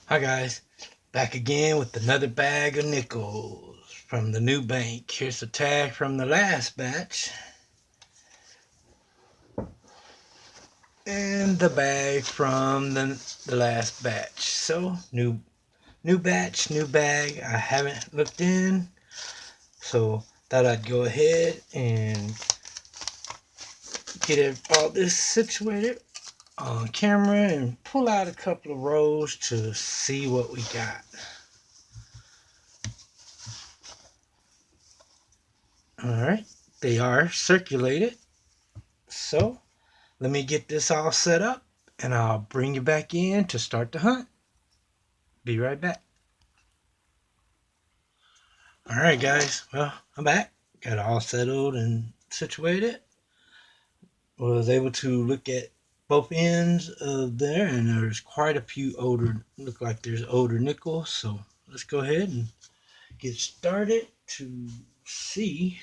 Hi guys, back again with another bag of nickels from the new bank. Here's the tag from the last batch and the bag from the last batch. So new batch, new bag. I haven't looked in, so thought I'd go ahead and get all this situated on camera and pull out a couple of rows to see what we got. Alright, they are circulated. So let me get this all set up and I'll bring you back in to start the hunt. Be right back. Alright guys, well, I'm back. Got it all settled and situated. Was able to look at both ends of there, and there's quite a few older, look like there's older nickels. So let's go ahead and get started to see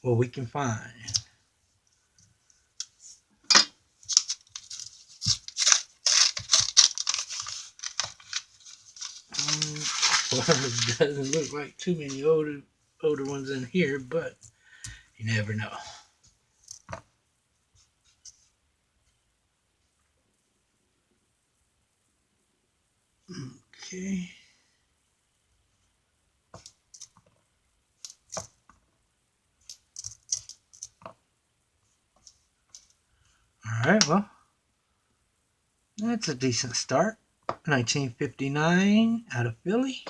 what we can find. It doesn't look like too many older ones in here, but you never know. Okay. All right, well, that's a decent start. 1959 out of Philly.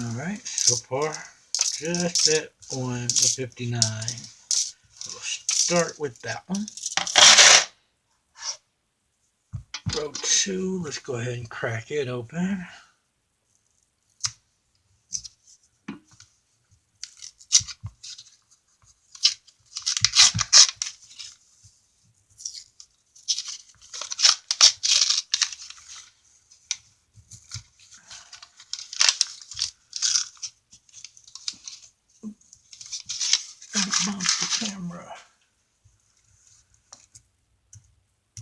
All right, so far, just that one of 59. We'll start with that one. Row 2, let's go ahead and crack it open. Bump the camera.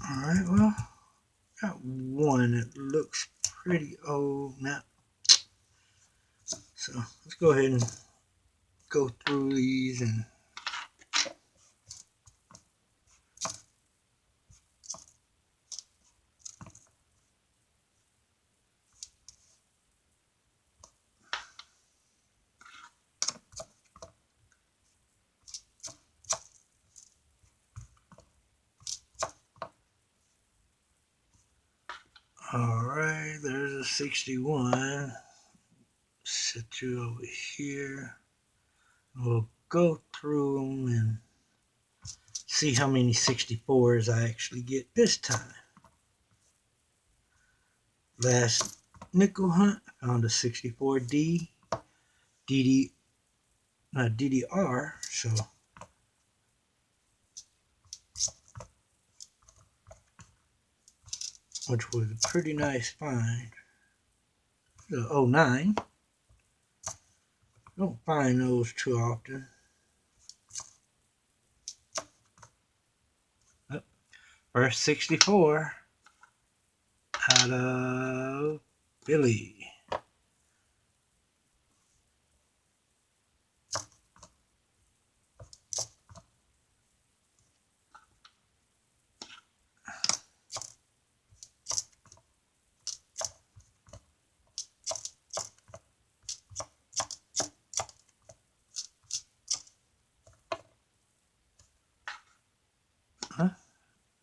All right, well, got one that looks pretty old now. So let's go ahead and go through these and all right, there's a 61. Set you over here. We'll go through them and see how many 64s I actually get this time. Last nickel hunt, I found a 64D, DDR, so which was a pretty nice find. The 09. Don't find those too often. Oh, first 64 out of Billy.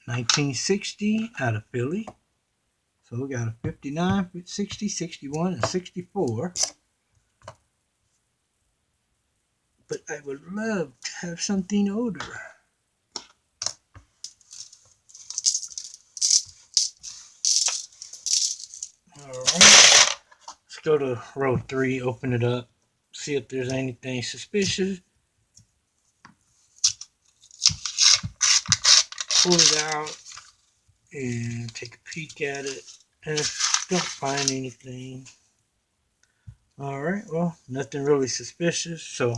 1960 out of Philly. So we got a 59, 60, 61, and 64. But I would love to have something older. Alright. Let's go to row 3, open it up, see if there's anything suspicious. Pull it out and take a peek at it. And if you don't find anything, alright, well, nothing really suspicious, so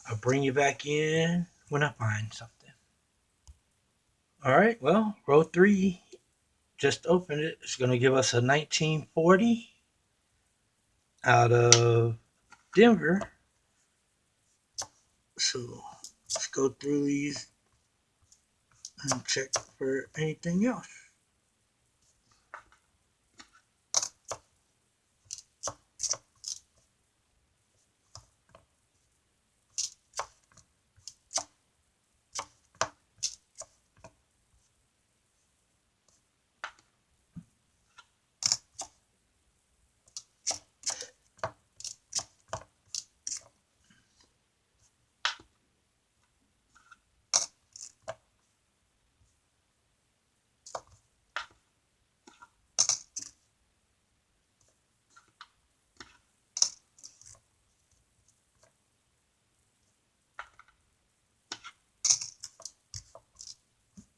I'll bring you back in when I find something. Alright, well, row 3 just opened it. It's going to give us a 1940 out of Denver. So let's go through these and check for anything else.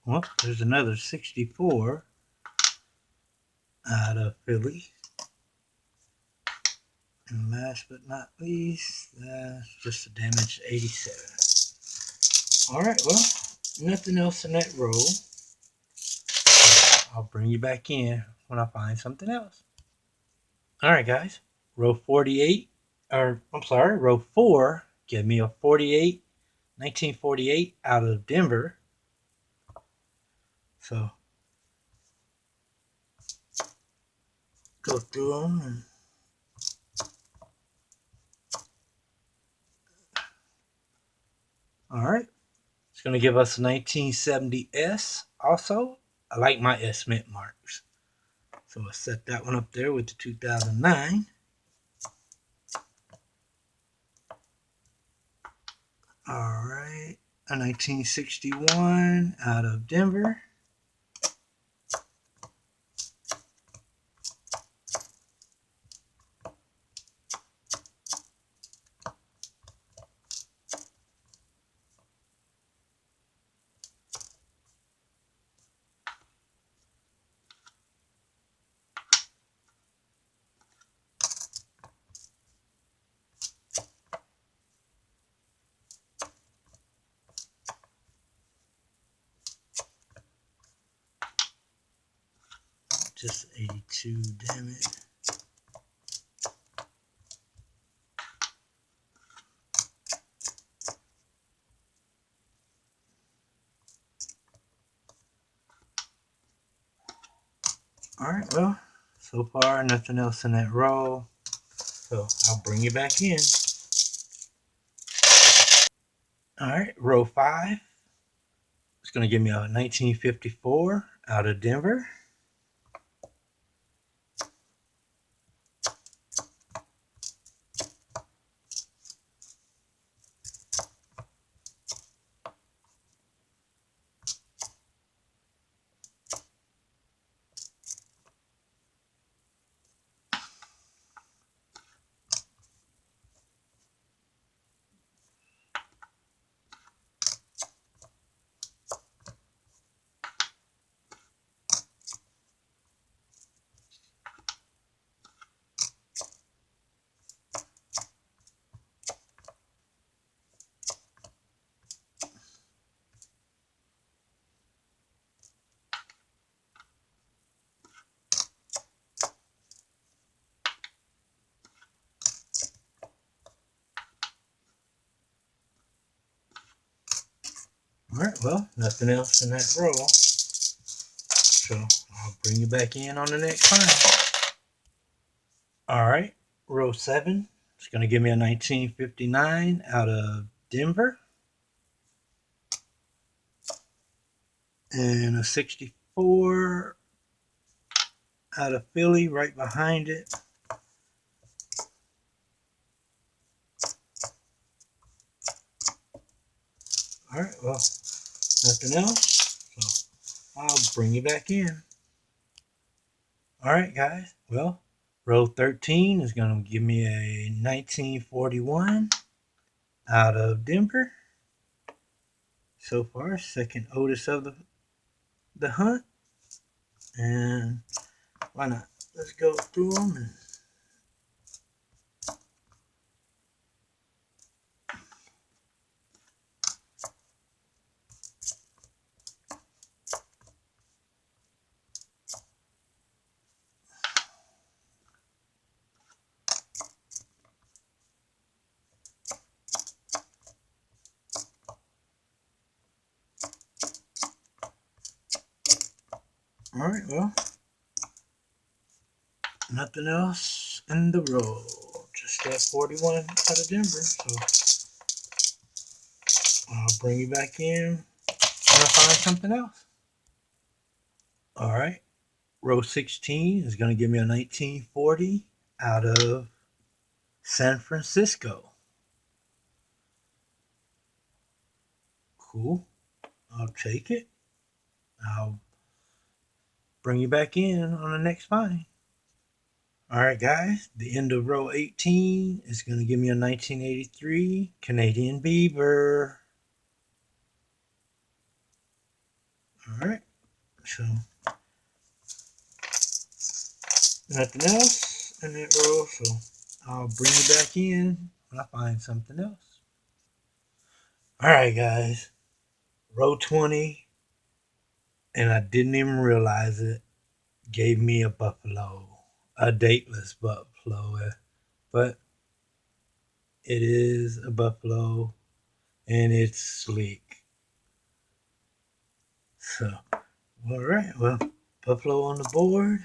Well, there's another 64 out of Philly. And last but not least, that's just a damaged 87. Alright, well, nothing else in that row. I'll bring you back in when I find something else. Alright, guys. Row 48, or I'm sorry, row 4, give me a 1948 out of Denver. So, go through them and alright. It's going to give us a 1970S also. I like my S mint marks. So I'll set that one up there with the 2009. Alright. A 1961 out of Denver. Just 82, damn it. Alright, well, so far nothing else in that row. So I'll bring you back in. Alright, row 5. It's going to give me a 1954 out of Denver. Alright, well, nothing else in that row. So I'll bring you back in on the next find. Alright, row 7. It's going to give me a 1959 out of Denver. and a 64 out of Philly right behind it. All right, well, nothing else, so I'll bring you back in. All right, guys, well, row 13 is going to give me a 1941 out of Denver. So far, second oldest of the hunt. And why not? Let's go through them. All right, well, nothing else in the row. Just that 41 out of Denver. So I'll bring you back in when I find something else. All right, row 16 is going to give me a 1940 out of San Francisco. Cool. I'll take it. I'll bring you back in on the next find. All right, guys, the end of row 18 is going to give me a 1983 Canadian Beaver. All right, so nothing else in that row, so I'll bring you back in when I find something else. All right, guys, row 20, and I didn't even realize it, gave me a buffalo, a dateless buffalo, but it is a buffalo and it's sleek. So, all right, well, buffalo on the board,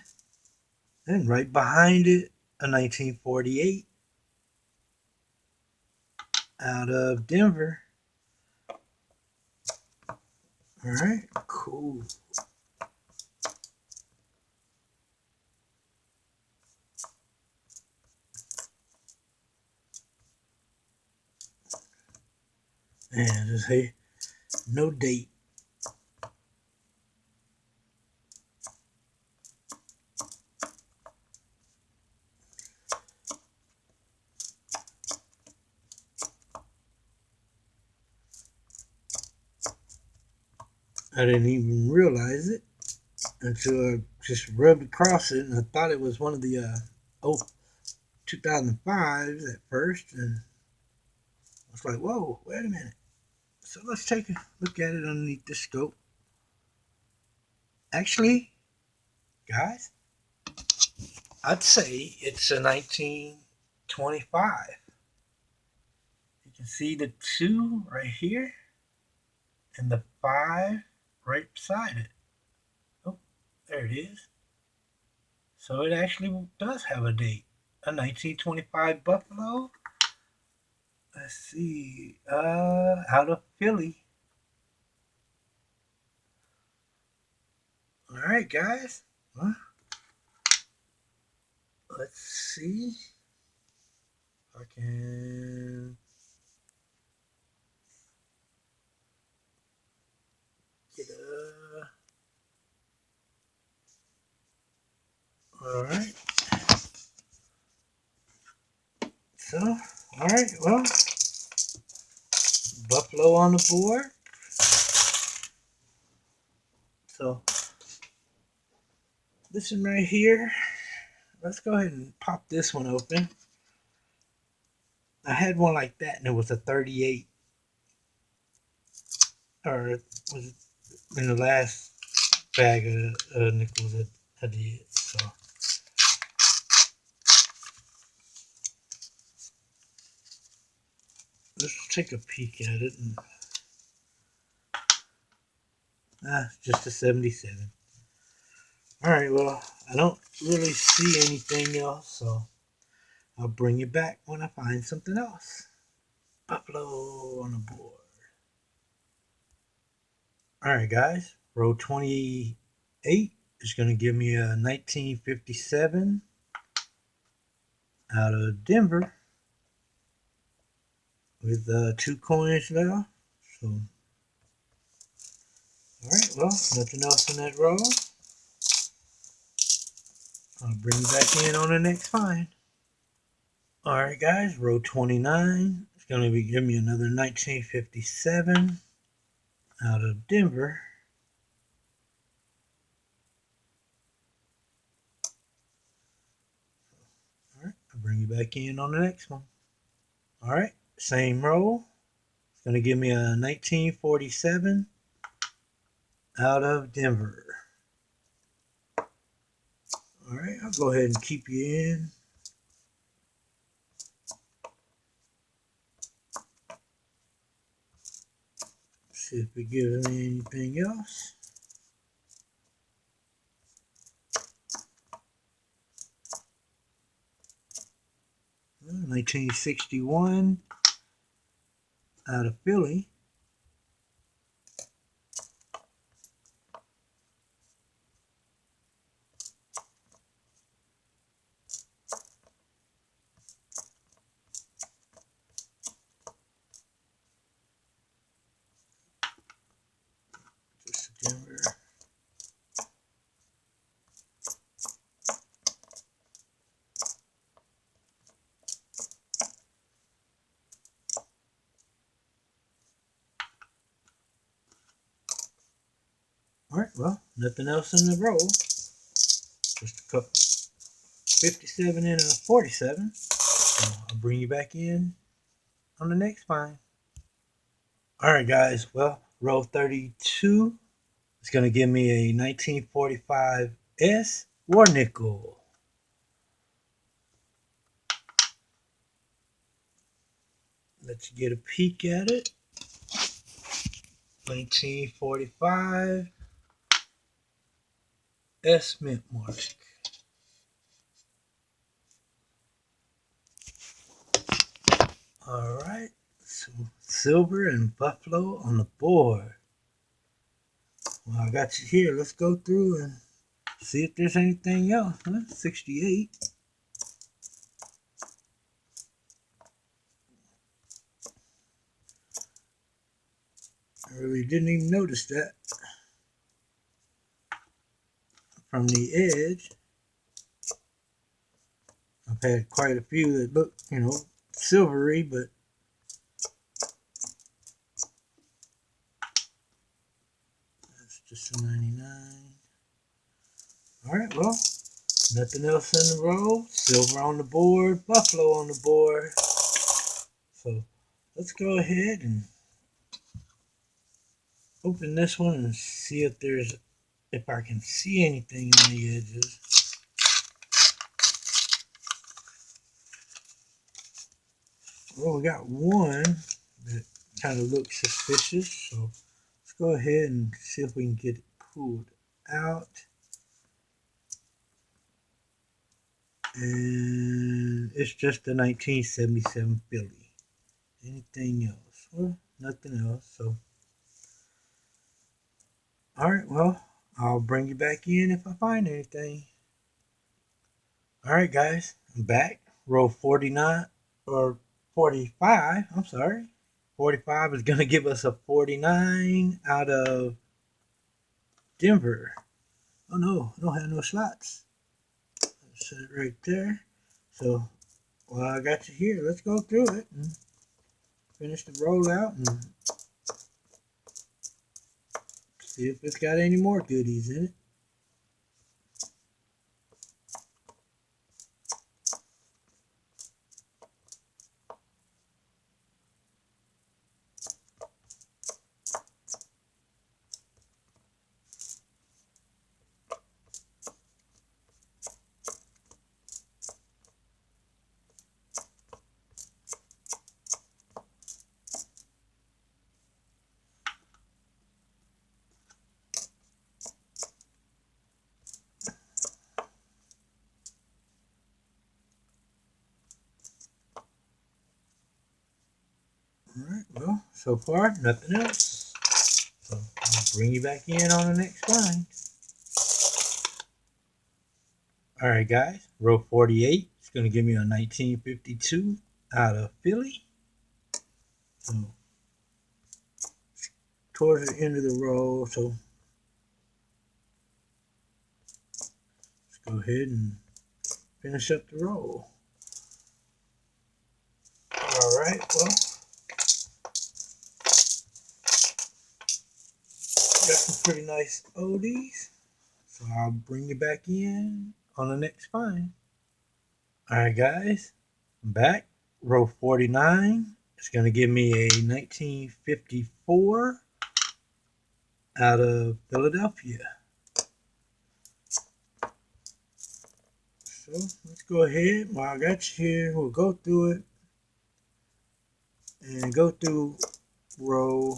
and right behind it, a 1948 out of Denver. All right, cool. And just say no date. I didn't even realize it until I just rubbed across it, and I thought it was one of the 2005s at first, and I was like, whoa, wait a minute. So let's take a look at it underneath the scope. Actually, guys, I'd say it's a 1925. You can see the 2 right here and the 5 right beside it. Oh, there it is. So it actually does have a date. A 1925 Buffalo. Let's see. Out of Philly. All right, guys. Well, let's see if I can get a. All right. So, all right. Well, Buffalo on the board. So, this one right here. Let's go ahead and pop this one open. I had one like that, and it was a 38, or was it in the last bag of nickels that I did. So let's take a peek at it. And, just a 77. All right, well, I don't really see anything else, so I'll bring you back when I find something else. Buffalo on the board. All right, guys. Row 28 is going to give me a 1957 out of Denver with 2 coins left. So, alright, well, nothing else in that row. I'll bring you back in on the next find. Alright guys, row 29 is going to be giving me another 1957 out of Denver. Alright, I'll bring you back in on the next one. Alright, same row. It's going to give me a 1947 out of Denver. Alright, I'll go ahead and keep you in. See if it gives me anything else. Well, 1961 out of Philly. Just Denver. Alright, well, nothing else in the row. Just a couple. 57 and a 47. So I'll bring you back in on the next find. Alright guys, well, row 32 is going to give me a 1945 S war nickel. Let's get a peek at it. 1945 S mint mark. Alright, so silver and buffalo on the board. Well, I got you here. Let's go through and see if there's anything else. Huh? 68. I really didn't even notice that from the edge. I've had quite a few that look, silvery, but that's just a 99. Alright, well, nothing else in the row. Silver on the board, buffalo on the board. So let's go ahead and open this one and see if I can see anything on the edges. Well, we got one that kind of looks suspicious, so let's go ahead and see if we can get it pulled out. And it's just a 1977 Philly. Anything else? Well, nothing else. So, alright, well, I'll bring you back in if I find anything. Alright, guys, I'm back. Row 49, or 45, I'm sorry. 45 is going to give us a 49 out of Denver. Oh no, I don't have no slots. Set it right there. So, well, I got you here. Let's go through it and finish the rollout and see if it's got any more goodies in it. Alright, well, so far, nothing else. So I'll bring you back in on the next find. All right, guys. Row 48 is going to give me a 1952 out of Philly. So towards the end of the row, so let's go ahead and finish up the row. All right, well, got some pretty nice oldies, so I'll bring you back in on the next find. All right, guys, I'm back. Row 49 is going to give me a 1954 out of Philadelphia. So let's go ahead. While I got you here, we'll go through it and go through row.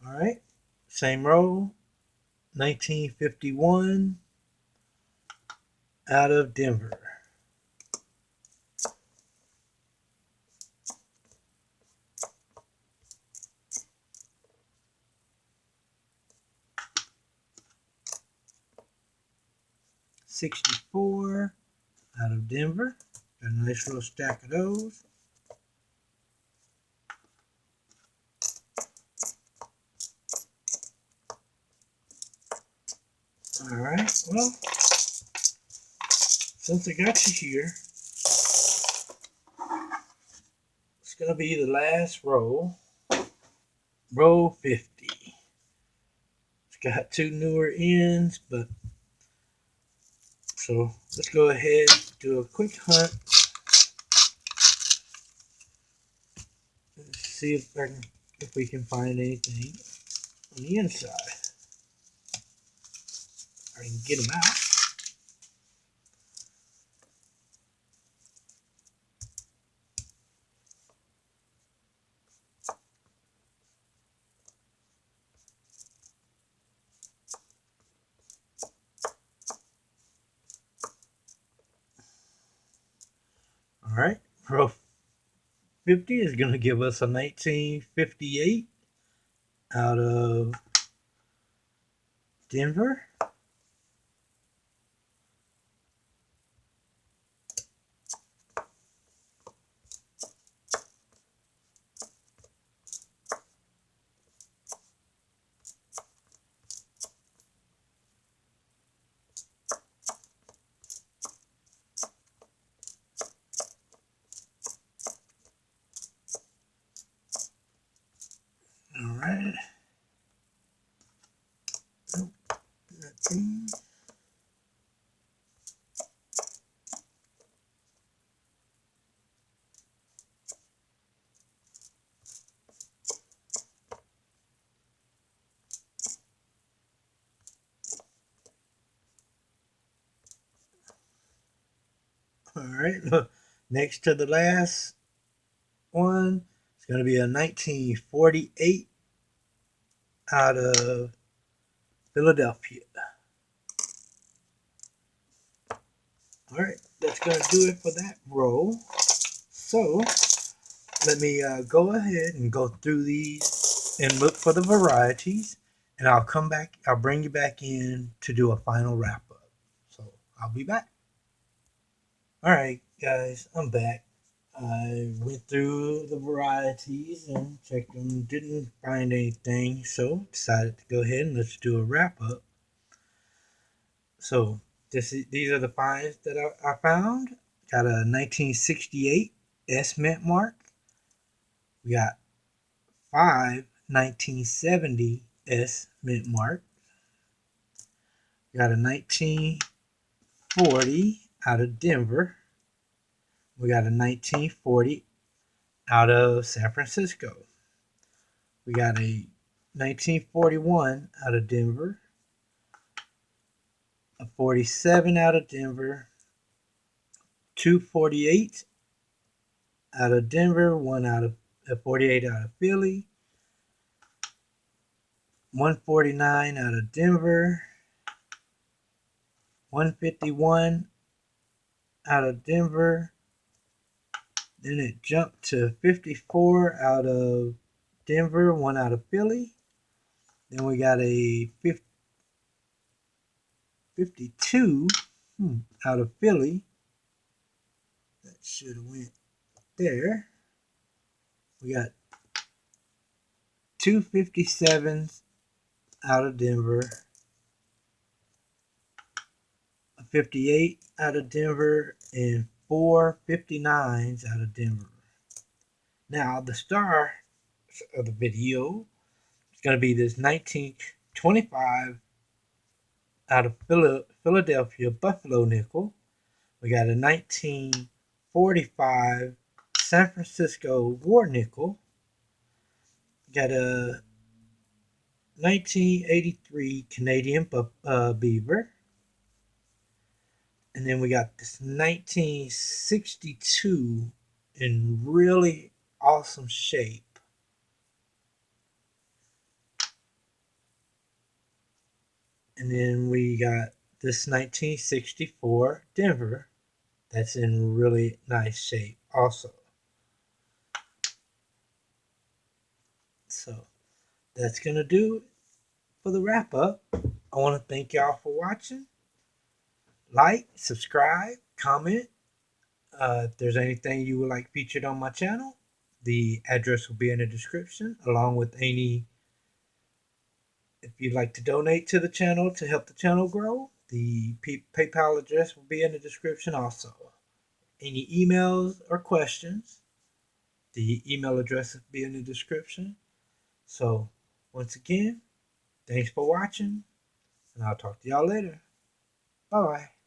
All right, same row, 1951 out of Denver. '64 out of Denver. Got a nice little stack of those. All right, well, since I got you here, it's going to be the last row, row 50. It's got two newer ends, but so let's go ahead and do a quick hunt. Let's see if we can find anything on the inside. I can get them out. All right, row 50 is going to give us a 1958 out of Denver. All right. Nope, nothing. All right, look, next to the last one, it's going to be a 1948 out of Philadelphia. All right, that's going to do it for that row. So let me go ahead and go through these and look for the varieties, and I'll come back. I'll bring you back in to do a final wrap up. So I'll be back. All right, guys, I'm back. I went through the varieties and checked them, didn't find anything, so decided to go ahead and let's do a wrap up. So these are the finds that I found. Got a 1968 S Mint mark. We got 5 1970 S Mint mark. We got a 1940 out of Denver. We got a 1940 out of San Francisco. We got a 1941 out of Denver, a 47 out of Denver, 248 out of Denver, one out of a 48 out of Philly, 149 out of Denver, 151 out of Denver. Then it jumped to 54 out of Denver, one out of Philly, Then we got a 52 out of Philly. That should have went there. We got 257s out of Denver. A 58 out of Denver and 4 59s out of Denver. Now the star of the video is going to be this 1925 out of Philadelphia Buffalo nickel. We got a 1945 San Francisco War nickel. We got a 1983 Canadian beaver. And then we got this 1962 in really awesome shape. And then we got this 1964 Denver. That's in really nice shape also. So that's going to do it for the wrap up. I want to thank y'all for watching. Like, subscribe, comment. If there's anything you would like featured on my channel, the address will be in the description, along with any, if you'd like to donate to the channel to help the channel grow, the PayPal address will be in the description also. Any emails or questions, the email address will be in the description. So, once again, thanks for watching, and I'll talk to y'all later. Bye-bye.